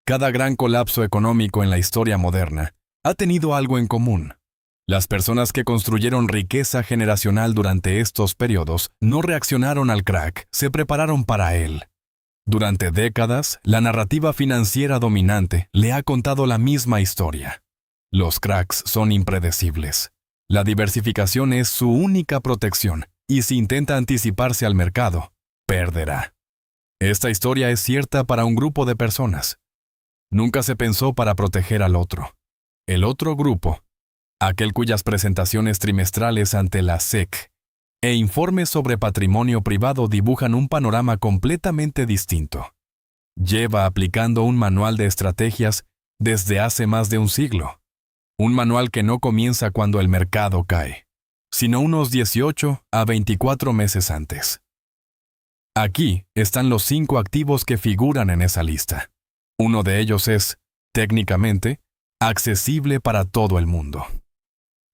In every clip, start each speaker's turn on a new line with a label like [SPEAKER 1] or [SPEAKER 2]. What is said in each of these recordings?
[SPEAKER 1] Cada gran colapso económico en la historia moderna ha tenido algo en común. Las personas que construyeron riqueza generacional durante estos periodos no reaccionaron al crack, se prepararon para él. Durante décadas, la narrativa financiera dominante le ha contado la misma historia. Los cracks son impredecibles. La diversificación es su única protección, y si intenta anticiparse al mercado, perderá. Esta historia es cierta para un grupo de personas. Nunca se pensó para proteger al otro. El otro grupo, aquel cuyas presentaciones trimestrales ante la SEC e informes sobre patrimonio privado dibujan un panorama completamente distinto. Lleva aplicando un manual de estrategias desde hace más de un siglo. Un manual que no comienza cuando el mercado cae, sino unos 18 a 24 meses antes. Aquí están los 5 activos que figuran en esa lista. Uno de ellos es, técnicamente, accesible para todo el mundo.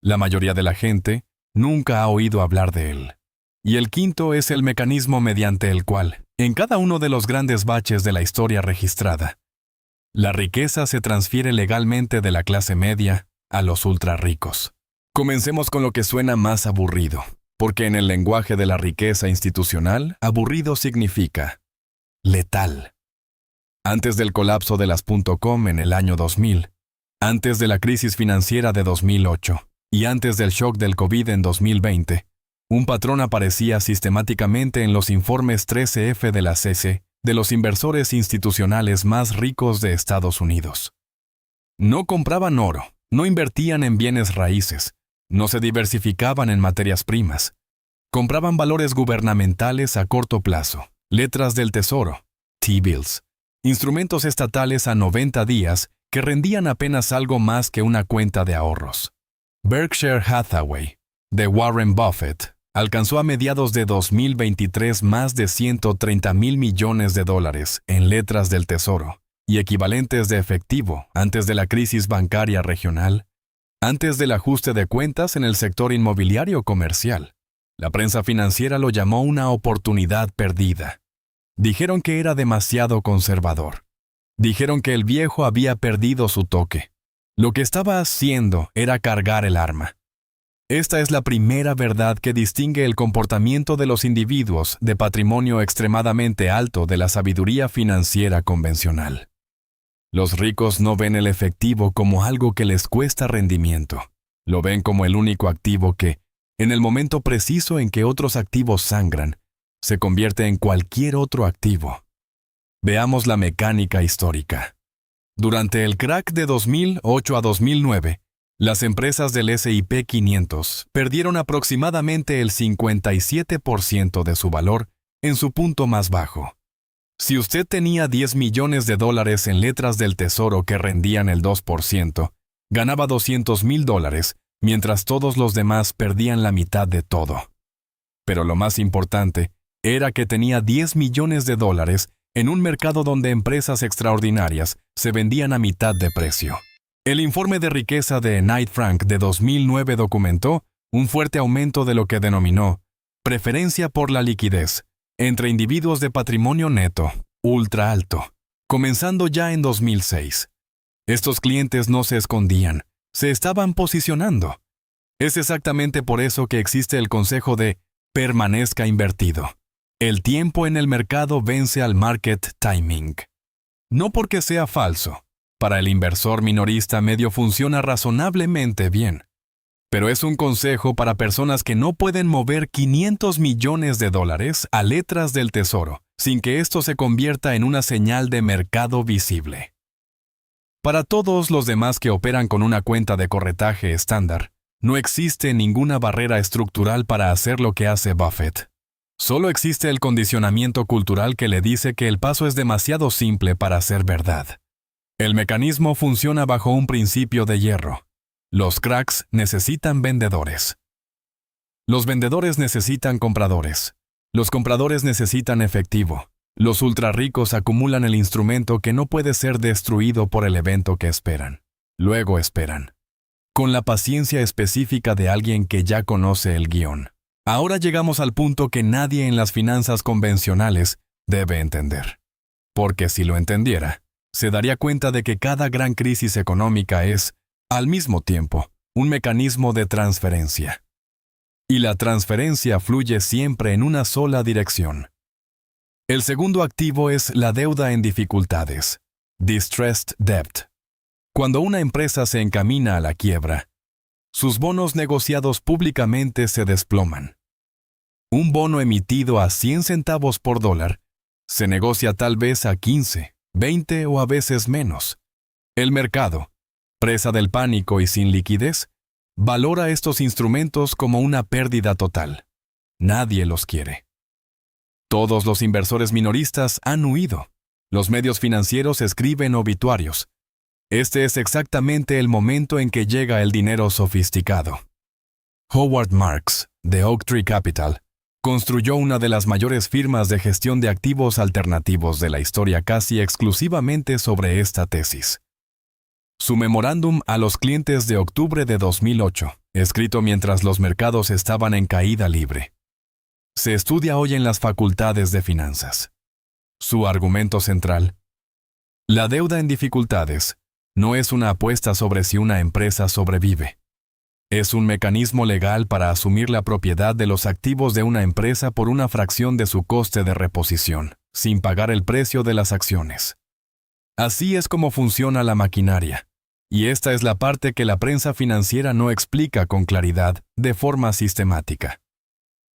[SPEAKER 1] La mayoría de la gente nunca ha oído hablar de él. Y el quinto es el mecanismo mediante el cual, en cada uno de los grandes baches de la historia registrada, la riqueza se transfiere legalmente de la clase media a los ultra ricos. Comencemos con lo que suena más aburrido, porque en el lenguaje de la riqueza institucional, aburrido significa letal. Antes del colapso de las .com en el año 2000, antes de la crisis financiera de 2008 y antes del shock del COVID en 2020, un patrón aparecía sistemáticamente en los informes 13F de la SEC de los inversores institucionales más ricos de Estados Unidos. No compraban oro, no invertían en bienes raíces, no se diversificaban en materias primas. Compraban valores gubernamentales a corto plazo, letras del tesoro, T-bills, instrumentos estatales a 90 días que rendían apenas algo más que una cuenta de ahorros. Berkshire Hathaway, de Warren Buffett, alcanzó a mediados de 2023 más de $130 mil millones en letras del tesoro y equivalentes de efectivo antes de la crisis bancaria regional, antes del ajuste de cuentas en el sector inmobiliario comercial. La prensa financiera lo llamó una oportunidad perdida. Dijeron que era demasiado conservador. Dijeron que el viejo había perdido su toque. Lo que estaba haciendo era cargar el arma. Esta es la primera verdad que distingue el comportamiento de los individuos de patrimonio extremadamente alto de la sabiduría financiera convencional. Los ricos no ven el efectivo como algo que les cuesta rendimiento. Lo ven como el único activo que, en el momento preciso en que otros activos sangran, se convierte en cualquier otro activo. Veamos la mecánica histórica. Durante el crack de 2008 a 2009, las empresas del S&P 500 perdieron aproximadamente el 57% de su valor en su punto más bajo. Si usted tenía $10 millones en letras del tesoro que rendían el 2%, ganaba $200,000, mientras todos los demás perdían la mitad de todo. Pero lo más importante era que tenía $10 millones en un mercado donde empresas extraordinarias se vendían a mitad de precio. El informe de riqueza de Knight Frank de 2009 documentó un fuerte aumento de lo que denominó preferencia por la liquidez entre individuos de patrimonio neto, ultra alto, comenzando ya en 2006. Estos clientes no se escondían, se estaban posicionando. Es exactamente por eso que existe el consejo de permanezca invertido. El tiempo en el mercado vence al market timing. No porque sea falso. Para el inversor minorista medio funciona razonablemente bien. Pero es un consejo para personas que no pueden mover $500 millones a letras del tesoro, sin que esto se convierta en una señal de mercado visible. Para todos los demás que operan con una cuenta de corretaje estándar, no existe ninguna barrera estructural para hacer lo que hace Buffett. Solo existe el condicionamiento cultural que le dice que el paso es demasiado simple para ser verdad. El mecanismo funciona bajo un principio de hierro. Los cracks necesitan vendedores. Los vendedores necesitan compradores. Los compradores necesitan efectivo. Los ultrarricos acumulan el instrumento que no puede ser destruido por el evento que esperan. Luego esperan. Con la paciencia específica de alguien que ya conoce el guión. Ahora llegamos al punto que nadie en las finanzas convencionales debe entender. Porque si lo entendiera, se daría cuenta de que cada gran crisis económica es, al mismo tiempo, un mecanismo de transferencia. Y la transferencia fluye siempre en una sola dirección. El segundo activo es la deuda en dificultades, distressed debt. Cuando una empresa se encamina a la quiebra, sus bonos negociados públicamente se desploman. Un bono emitido a 100 centavos por dólar se negocia tal vez a 15, 20 o a veces menos. El mercado, presa del pánico y sin liquidez, valora estos instrumentos como una pérdida total. Nadie los quiere. Todos los inversores minoristas han huido. Los medios financieros escriben obituarios. Este es exactamente el momento en que llega el dinero sofisticado. Howard Marks, de Oaktree Capital, construyó una de las mayores firmas de gestión de activos alternativos de la historia casi exclusivamente sobre esta tesis. Su memorándum a los clientes de octubre de 2008, escrito mientras los mercados estaban en caída libre, se estudia hoy en las facultades de finanzas. Su argumento central: la deuda en dificultades no es una apuesta sobre si una empresa sobrevive. Es un mecanismo legal para asumir la propiedad de los activos de una empresa por una fracción de su coste de reposición, sin pagar el precio de las acciones. Así es como funciona la maquinaria, y esta es la parte que la prensa financiera no explica con claridad, de forma sistemática.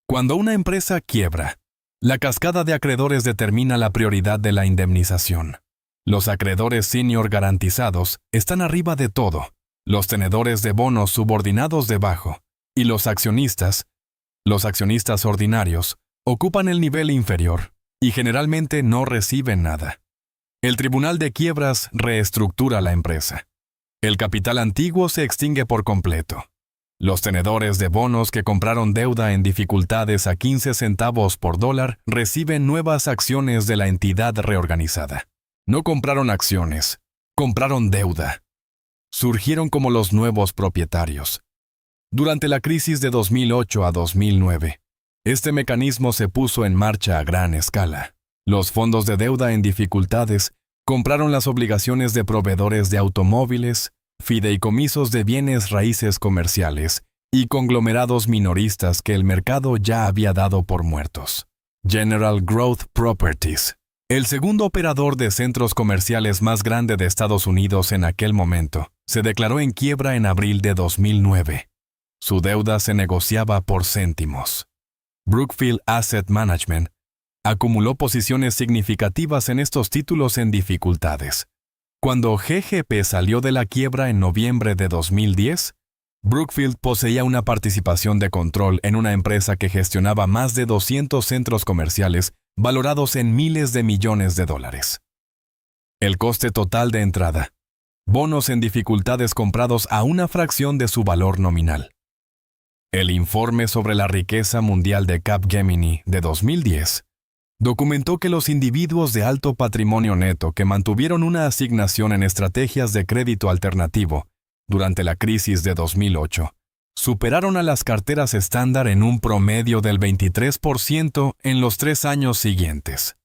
[SPEAKER 1] Cuando una empresa quiebra, la cascada de acreedores determina la prioridad de la indemnización. Los acreedores senior garantizados están arriba de todo, los tenedores de bonos subordinados debajo, y los accionistas ordinarios, ocupan el nivel inferior y generalmente no reciben nada. El tribunal de quiebras reestructura la empresa. El capital antiguo se extingue por completo. Los tenedores de bonos que compraron deuda en dificultades a 15 centavos por dólar reciben nuevas acciones de la entidad reorganizada. No compraron acciones, compraron deuda. Surgieron como los nuevos propietarios. Durante la crisis de 2008 a 2009, este mecanismo se puso en marcha a gran escala. Los fondos de deuda en dificultades compraron las obligaciones de proveedores de automóviles, fideicomisos de bienes raíces comerciales y conglomerados minoristas que el mercado ya había dado por muertos. General Growth Properties, el segundo operador de centros comerciales más grande de Estados Unidos en aquel momento, se declaró en quiebra en abril de 2009. Su deuda se negociaba por céntimos. Brookfield Asset Management acumuló posiciones significativas en estos títulos en dificultades. Cuando GGP salió de la quiebra en noviembre de 2010, Brookfield poseía una participación de control en una empresa que gestionaba más de 200 centros comerciales valorados en miles de millones de dólares. El coste total de entrada: bonos en dificultades comprados a una fracción de su valor nominal. El informe sobre la riqueza mundial de Capgemini de 2010 documentó que los individuos de alto patrimonio neto que mantuvieron una asignación en estrategias de crédito alternativo durante la crisis de 2008 superaron a las carteras estándar en un promedio del 23% en los 3 años siguientes.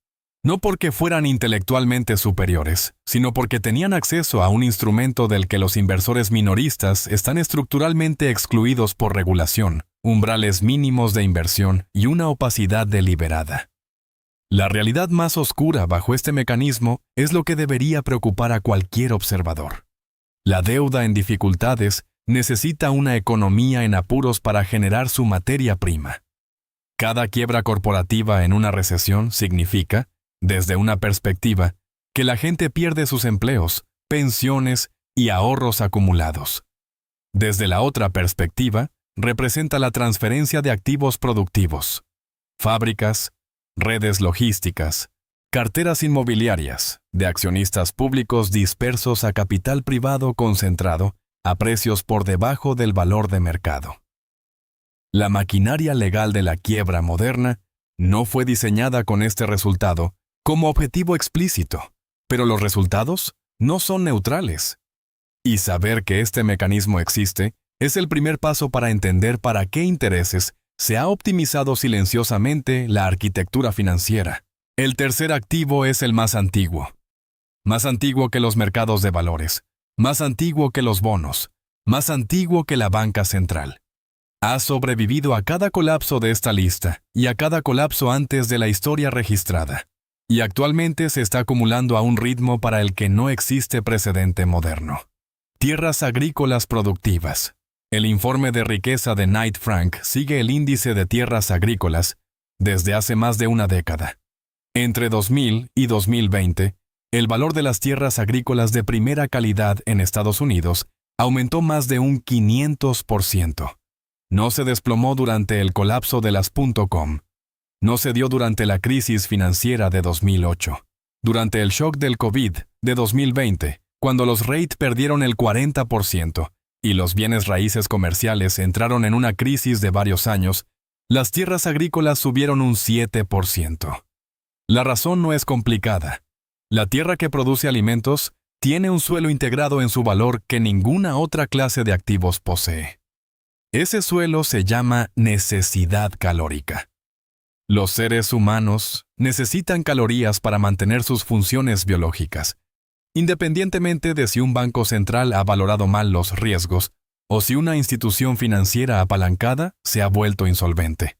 [SPEAKER 1] No porque fueran intelectualmente superiores, sino porque tenían acceso a un instrumento del que los inversores minoristas están estructuralmente excluidos por regulación, umbrales mínimos de inversión y una opacidad deliberada. La realidad más oscura bajo este mecanismo es lo que debería preocupar a cualquier observador. La deuda en dificultades necesita una economía en apuros para generar su materia prima. Cada quiebra corporativa en una recesión significa, desde una perspectiva, que la gente pierde sus empleos, pensiones y ahorros acumulados. Desde la otra perspectiva, representa la transferencia de activos productivos, fábricas, redes logísticas, carteras inmobiliarias, de accionistas públicos dispersos a capital privado concentrado a precios por debajo del valor de mercado. La maquinaria legal de la quiebra moderna no fue diseñada con este resultado como objetivo explícito, pero los resultados no son neutrales. Y saber que este mecanismo existe es el primer paso para entender para qué intereses se ha optimizado silenciosamente la arquitectura financiera. El tercer activo es el más antiguo: más antiguo que los mercados de valores, más antiguo que los bonos, más antiguo que la banca central. Ha sobrevivido a cada colapso de esta lista y a cada colapso antes de la historia registrada, y actualmente se está acumulando a un ritmo para el que no existe precedente moderno. Tierras agrícolas productivas. El informe de riqueza de Knight Frank sigue el índice de tierras agrícolas desde hace más de una década. Entre 2000 y 2020, el valor de las tierras agrícolas de primera calidad en Estados Unidos aumentó más de un 500%. No se desplomó durante el colapso de las .com. No se dio durante la crisis financiera de 2008. Durante el shock del COVID de 2020, cuando los REIT perdieron el 40% y los bienes raíces comerciales entraron en una crisis de varios años, las tierras agrícolas subieron un 7%. La razón no es complicada. La tierra que produce alimentos tiene un suelo integrado en su valor que ninguna otra clase de activos posee. Ese suelo se llama necesidad calórica. Los seres humanos necesitan calorías para mantener sus funciones biológicas, independientemente de si un banco central ha valorado mal los riesgos o si una institución financiera apalancada se ha vuelto insolvente.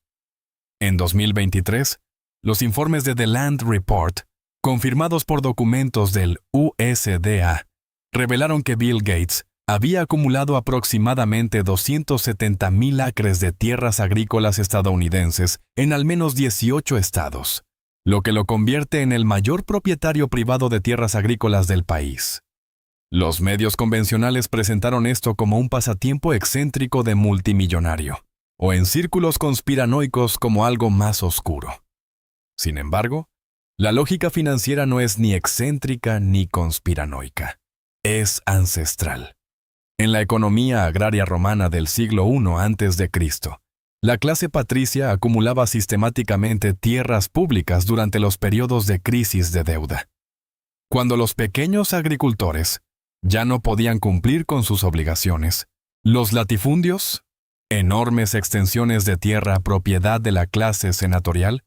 [SPEAKER 1] En 2023, los informes de The Land Report, confirmados por documentos del USDA, revelaron que Bill Gates había acumulado aproximadamente 270,000 acres de tierras agrícolas estadounidenses en al menos 18 estados, lo que lo convierte en el mayor propietario privado de tierras agrícolas del país. Los medios convencionales presentaron esto como un pasatiempo excéntrico de multimillonario, o en círculos conspiranoicos como algo más oscuro. Sin embargo, la lógica financiera no es ni excéntrica ni conspiranoica. Es ancestral. En la economía agraria romana del siglo I a.C., la clase patricia acumulaba sistemáticamente tierras públicas durante los periodos de crisis de deuda. Cuando los pequeños agricultores ya no podían cumplir con sus obligaciones, los latifundios, enormes extensiones de tierra propiedad de la clase senatorial,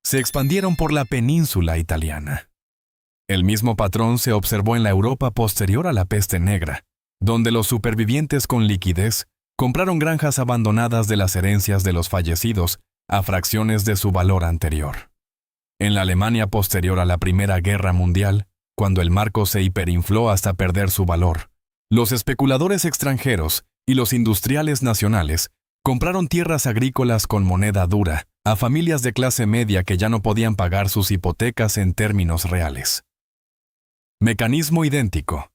[SPEAKER 1] se expandieron por la península italiana. El mismo patrón se observó en la Europa posterior a la peste negra, donde los supervivientes con liquidez compraron granjas abandonadas de las herencias de los fallecidos a fracciones de su valor anterior. En la Alemania posterior a la Primera Guerra Mundial, cuando el marco se hiperinfló hasta perder su valor, los especuladores extranjeros y los industriales nacionales compraron tierras agrícolas con moneda dura a familias de clase media que ya no podían pagar sus hipotecas en términos reales. Mecanismo idéntico.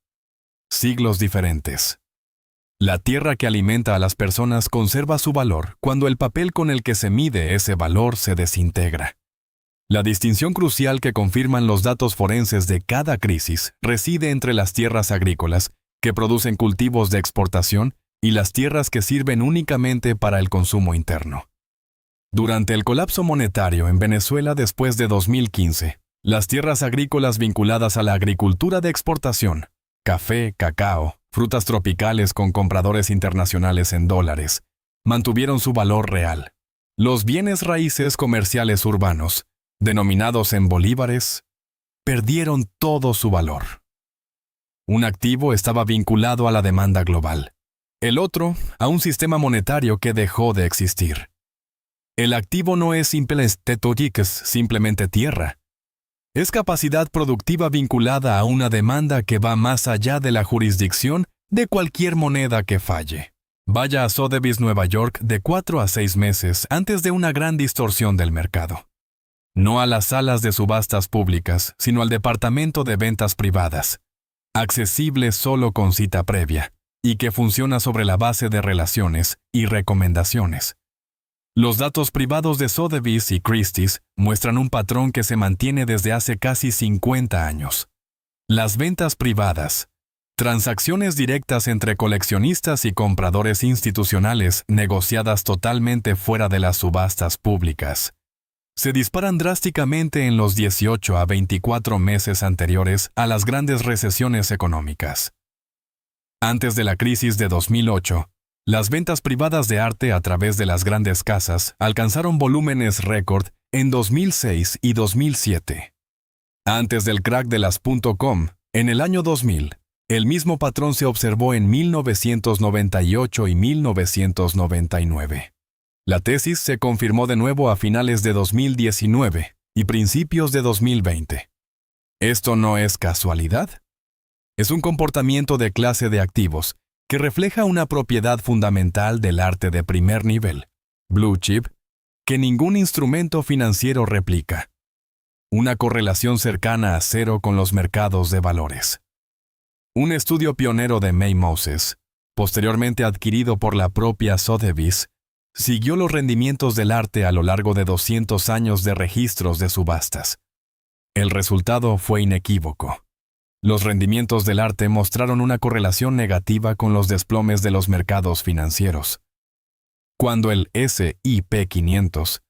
[SPEAKER 1] Siglos diferentes. La tierra que alimenta a las personas conserva su valor cuando el papel con el que se mide ese valor se desintegra. La distinción crucial que confirman los datos forenses de cada crisis reside entre las tierras agrícolas, que producen cultivos de exportación, y las tierras que sirven únicamente para el consumo interno. Durante el colapso monetario en Venezuela después de 2015, las tierras agrícolas vinculadas a la agricultura de exportación, café, cacao, frutas tropicales con compradores internacionales en dólares, mantuvieron su valor real. Los bienes raíces comerciales urbanos, denominados en bolívares, perdieron todo su valor. Un activo estaba vinculado a la demanda global, el otro a un sistema monetario que dejó de existir. El activo no es simplemente tierra. Es capacidad productiva vinculada a una demanda que va más allá de la jurisdicción de cualquier moneda que falle. Vaya a Sotheby's Nueva York de 4 a 6 meses antes de una gran distorsión del mercado. No a las salas de subastas públicas, sino al departamento de ventas privadas, accesible solo con cita previa, y que funciona sobre la base de relaciones y recomendaciones. Los datos privados de Sotheby's y Christie's muestran un patrón que se mantiene desde hace casi 50 años. Las ventas privadas, transacciones directas entre coleccionistas y compradores institucionales negociadas totalmente fuera de las subastas públicas, se disparan drásticamente en los 18 a 24 meses anteriores a las grandes recesiones económicas. Antes de la crisis de 2008, las ventas privadas de arte a través de las grandes casas alcanzaron volúmenes récord en 2006 y 2007. Antes del crack de las .com, en el año 2000, el mismo patrón se observó en 1998 y 1999. La tesis se confirmó de nuevo a finales de 2019 y principios de 2020. ¿Esto no es casualidad? Es un comportamiento de clase de activos que refleja una propiedad fundamental del arte de primer nivel, blue chip, que ningún instrumento financiero replica. Una correlación cercana a cero con los mercados de valores. Un estudio pionero de May Moses, posteriormente adquirido por la propia Sotheby's, siguió los rendimientos del arte a lo largo de 200 años de registros de subastas. El resultado fue inequívoco. Los rendimientos del arte mostraron una correlación negativa con los desplomes de los mercados financieros. Cuando el S&P 500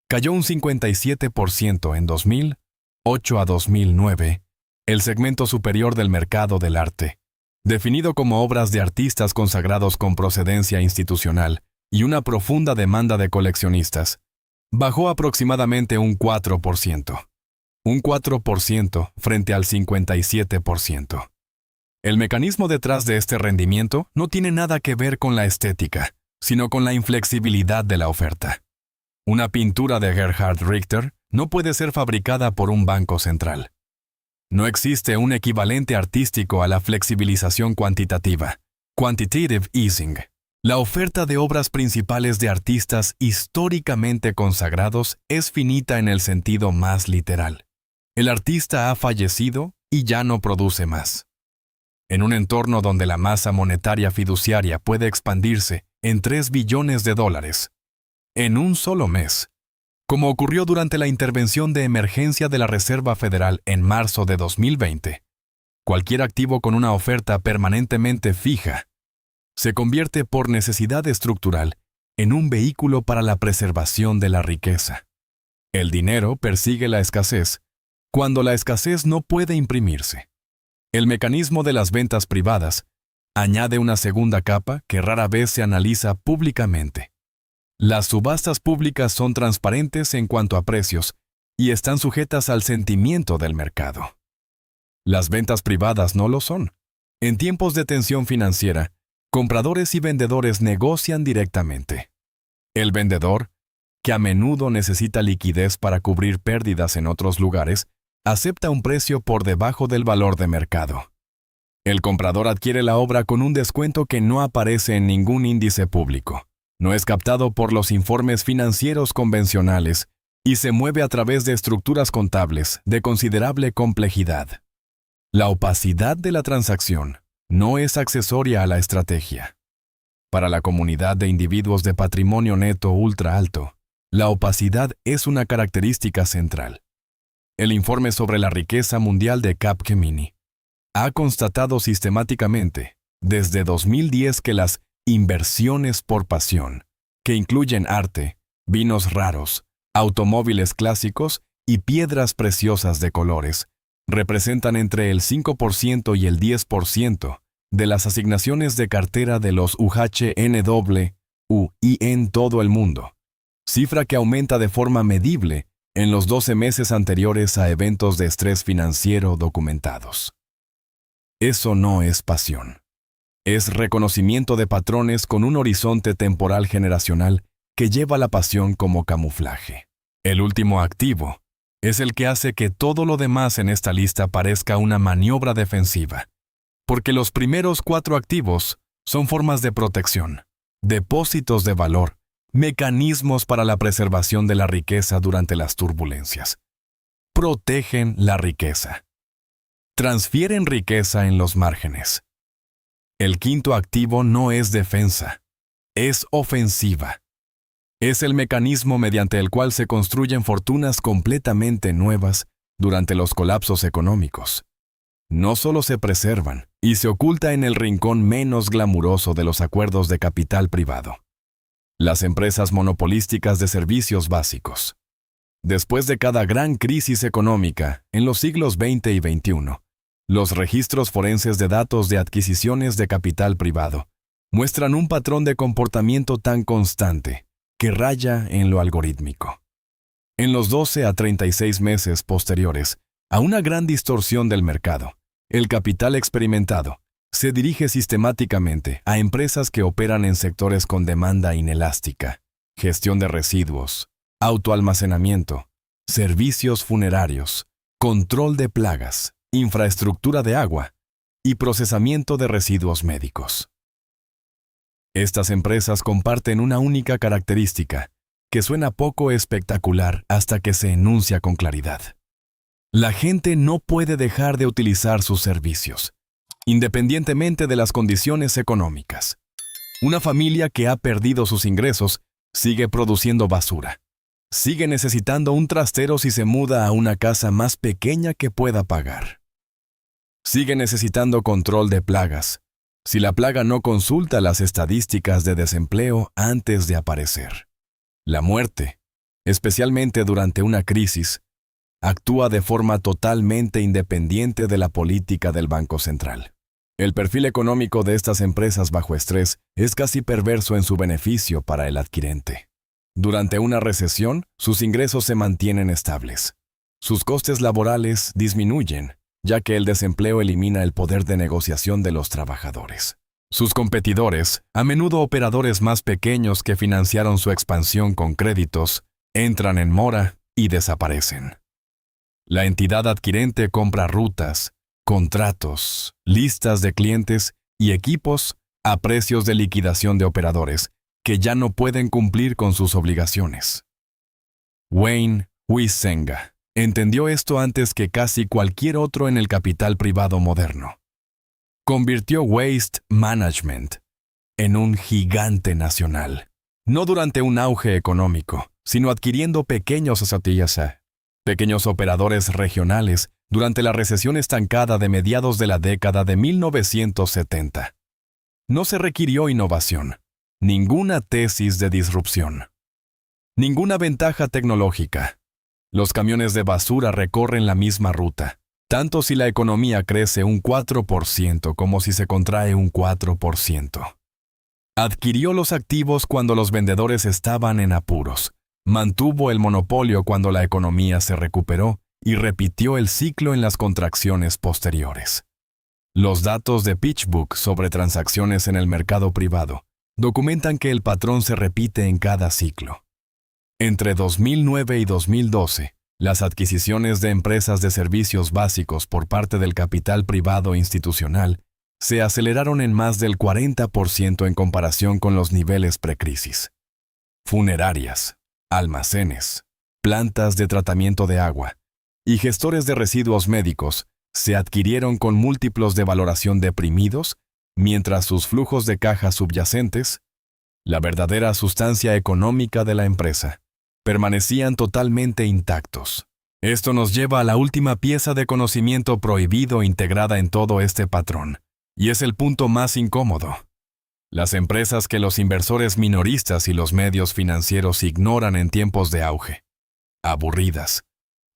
[SPEAKER 1] cayó un 57% en 2008 a 2009, el segmento superior del mercado del arte, definido como obras de artistas consagrados con procedencia institucional y una profunda demanda de coleccionistas, bajó aproximadamente un 4%. Un 4% frente al 57%. El mecanismo detrás de este rendimiento no tiene nada que ver con la estética, sino con la inflexibilidad de la oferta. Una pintura de Gerhard Richter no puede ser fabricada por un banco central. No existe un equivalente artístico a la flexibilización cuantitativa, quantitative easing. La oferta de obras principales de artistas históricamente consagrados es finita en el sentido más literal. El artista ha fallecido y ya no produce más. En un entorno donde la masa monetaria fiduciaria puede expandirse en $3 billones en un solo mes, como ocurrió durante la intervención de emergencia de la Reserva Federal en marzo de 2020, cualquier activo con una oferta permanentemente fija se convierte por necesidad estructural en un vehículo para la preservación de la riqueza. El dinero persigue la escasez cuando la escasez no puede imprimirse. El mecanismo de las ventas privadas añade una segunda capa que rara vez se analiza públicamente. Las subastas públicas son transparentes en cuanto a precios y están sujetas al sentimiento del mercado. Las ventas privadas no lo son. En tiempos de tensión financiera, compradores y vendedores negocian directamente. El vendedor, que a menudo necesita liquidez para cubrir pérdidas en otros lugares, acepta un precio por debajo del valor de mercado. El comprador adquiere la obra con un descuento que no aparece en ningún índice público, no es captado por los informes financieros convencionales y se mueve a través de estructuras contables de considerable complejidad. La opacidad de la transacción no es accesoria a la estrategia. Para la comunidad de individuos de patrimonio neto ultra alto, la opacidad es una característica central. El informe sobre la riqueza mundial de Capgemini ha constatado sistemáticamente, desde 2010, que las inversiones por pasión, que incluyen arte, vinos raros, automóviles clásicos y piedras preciosas de colores, representan entre el 5% y el 10% de las asignaciones de cartera de los UHNW en todo el mundo, cifra que aumenta de forma medible en los 12 meses anteriores a eventos de estrés financiero documentados. Eso no es pasión. Es reconocimiento de patrones con un horizonte temporal generacional que lleva la pasión como camuflaje. El último activo es el que hace que todo lo demás en esta lista parezca una maniobra defensiva, porque los primeros 4 activos son formas de protección, depósitos de valor, mecanismos para la preservación de la riqueza durante las turbulencias. Protegen la riqueza. Transfieren riqueza en los márgenes. El quinto activo no es defensa, es ofensiva. Es el mecanismo mediante el cual se construyen fortunas completamente nuevas durante los colapsos económicos. No solo se preservan y se oculta en el rincón menos glamuroso de los acuerdos de capital privado. Las empresas monopolísticas de servicios básicos. Después de cada gran crisis económica en los siglos XX y XXI, los registros forenses de datos de adquisiciones de capital privado muestran un patrón de comportamiento tan constante que raya en lo algorítmico. En los 12 a 36 meses posteriores a una gran distorsión del mercado. El capital experimentado se dirige sistemáticamente a empresas que operan en sectores con demanda inelástica, gestión de residuos, autoalmacenamiento, servicios funerarios, control de plagas, infraestructura de agua y procesamiento de residuos médicos. Estas empresas comparten una única característica, que suena poco espectacular hasta que se enuncia con claridad. La gente no puede dejar de utilizar sus servicios, independientemente de las condiciones económicas. Una familia que ha perdido sus ingresos sigue produciendo basura. Sigue necesitando un trastero si se muda a una casa más pequeña que pueda pagar. Sigue necesitando control de plagas, si la plaga no consulta las estadísticas de desempleo antes de aparecer. La muerte, especialmente durante una crisis, actúa de forma totalmente independiente de la política del Banco Central. El perfil económico de estas empresas bajo estrés es casi perverso en su beneficio para el adquirente. Durante una recesión, sus ingresos se mantienen estables. Sus costes laborales disminuyen, ya que el desempleo elimina el poder de negociación de los trabajadores. Sus competidores, a menudo operadores más pequeños que financiaron su expansión con créditos, entran en mora y desaparecen. La entidad adquirente compra rutas, contratos, listas de clientes y equipos a precios de liquidación de operadores que ya no pueden cumplir con sus obligaciones. Wayne Huizenga entendió esto antes que casi cualquier otro en el capital privado moderno. Convirtió Waste Management en un gigante nacional, no durante un auge económico, sino adquiriendo pequeños operadores regionales durante la recesión estancada de mediados de la década de 1970. No se requirió innovación, ninguna tesis de disrupción, ninguna ventaja tecnológica. Los camiones de basura recorren la misma ruta, tanto si la economía crece un 4% como si se contrae un 4%. Adquirió los activos cuando los vendedores estaban en apuros, mantuvo el monopolio cuando la economía se recuperó y repitió el ciclo en las contracciones posteriores. Los datos de PitchBook sobre transacciones en el mercado privado documentan que el patrón se repite en cada ciclo. Entre 2009 y 2012, las adquisiciones de empresas de servicios básicos por parte del capital privado institucional se aceleraron en más del 40% en comparación con los niveles precrisis. Funerarias, almacenes, plantas de tratamiento de agua y gestores de residuos médicos se adquirieron con múltiplos de valoración deprimidos, mientras sus flujos de caja subyacentes, la verdadera sustancia económica de la empresa, permanecían totalmente intactos. Esto nos lleva a la última pieza de conocimiento prohibido integrada en todo este patrón, y es el punto más incómodo. Las empresas que los inversores minoristas y los medios financieros ignoran en tiempos de auge. Aburridas,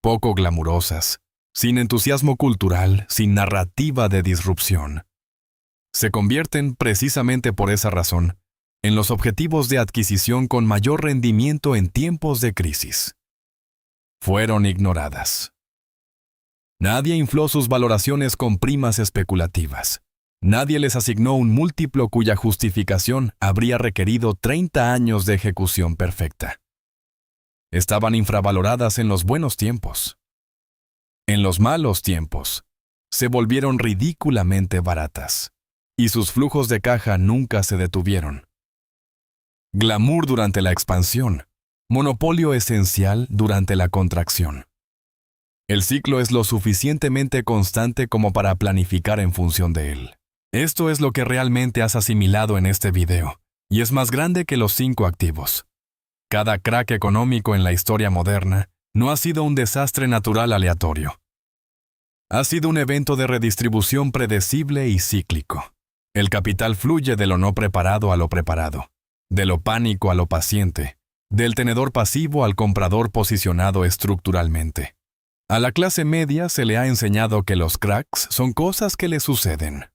[SPEAKER 1] poco glamurosas, sin entusiasmo cultural, sin narrativa de disrupción. Se convierten, precisamente por esa razón, en los objetivos de adquisición con mayor rendimiento en tiempos de crisis. Fueron ignoradas. Nadie infló sus valoraciones con primas especulativas. Nadie les asignó un múltiplo cuya justificación habría requerido 30 años de ejecución perfecta. Estaban infravaloradas en los buenos tiempos. En los malos tiempos, se volvieron ridículamente baratas, y sus flujos de caja nunca se detuvieron. Glamour durante la expansión, monopolio esencial durante la contracción. El ciclo es lo suficientemente constante como para planificar en función de él. Esto es lo que realmente has asimilado en este video, y es más grande que los 5 activos. Cada crack económico en la historia moderna no ha sido un desastre natural aleatorio. Ha sido un evento de redistribución predecible y cíclico. El capital fluye de lo no preparado a lo preparado, de lo pánico a lo paciente, del tenedor pasivo al comprador posicionado estructuralmente. A la clase media se le ha enseñado que los cracks son cosas que le suceden.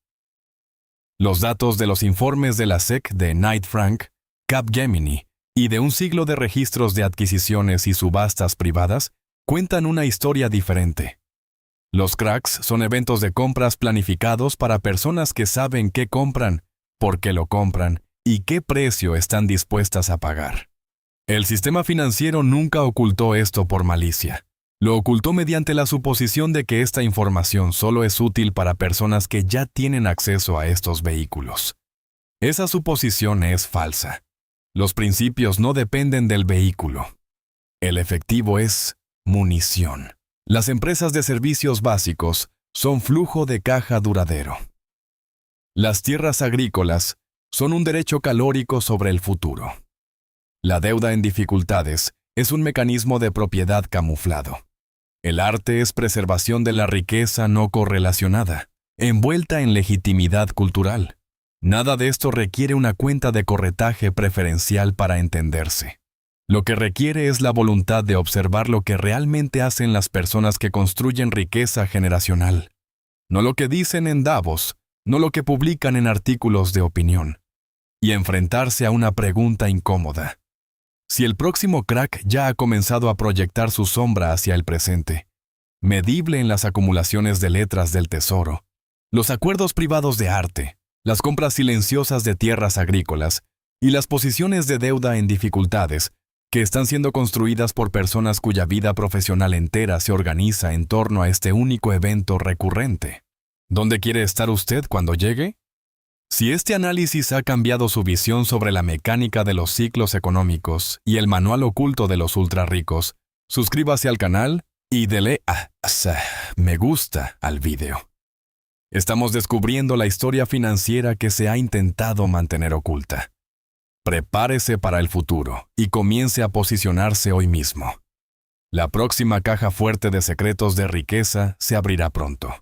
[SPEAKER 1] Los datos de los informes de la SEC de Knight Frank, Capgemini y de un siglo de registros de adquisiciones y subastas privadas cuentan una historia diferente. Los cracks son eventos de compras planificados para personas que saben qué compran, por qué lo compran y qué precio están dispuestas a pagar. El sistema financiero nunca ocultó esto por malicia. Lo ocultó mediante la suposición de que esta información solo es útil para personas que ya tienen acceso a estos vehículos. Esa suposición es falsa. Los principios no dependen del vehículo. El efectivo es munición. Las empresas de servicios básicos son flujo de caja duradero. Las tierras agrícolas son un derecho calórico sobre el futuro. La deuda en dificultades es un mecanismo de propiedad camuflado. El arte es preservación de la riqueza no correlacionada, envuelta en legitimidad cultural. Nada de esto requiere una cuenta de corretaje preferencial para entenderse. Lo que requiere es la voluntad de observar lo que realmente hacen las personas que construyen riqueza generacional. No lo que dicen en Davos, no lo que publican en artículos de opinión. Y enfrentarse a una pregunta incómoda. Si el próximo crack ya ha comenzado a proyectar su sombra hacia el presente, medible en las acumulaciones de letras del tesoro, los acuerdos privados de arte, las compras silenciosas de tierras agrícolas y las posiciones de deuda en dificultades, que están siendo construidas por personas cuya vida profesional entera se organiza en torno a este único evento recurrente. ¿Dónde quiere estar usted cuando llegue? Si este análisis ha cambiado su visión sobre la mecánica de los ciclos económicos y el manual oculto de los ultrarricos, suscríbase al canal y dele a me gusta al video. Estamos descubriendo la historia financiera que se ha intentado mantener oculta. Prepárese para el futuro y comience a posicionarse hoy mismo. La próxima caja fuerte de secretos de riqueza se abrirá pronto.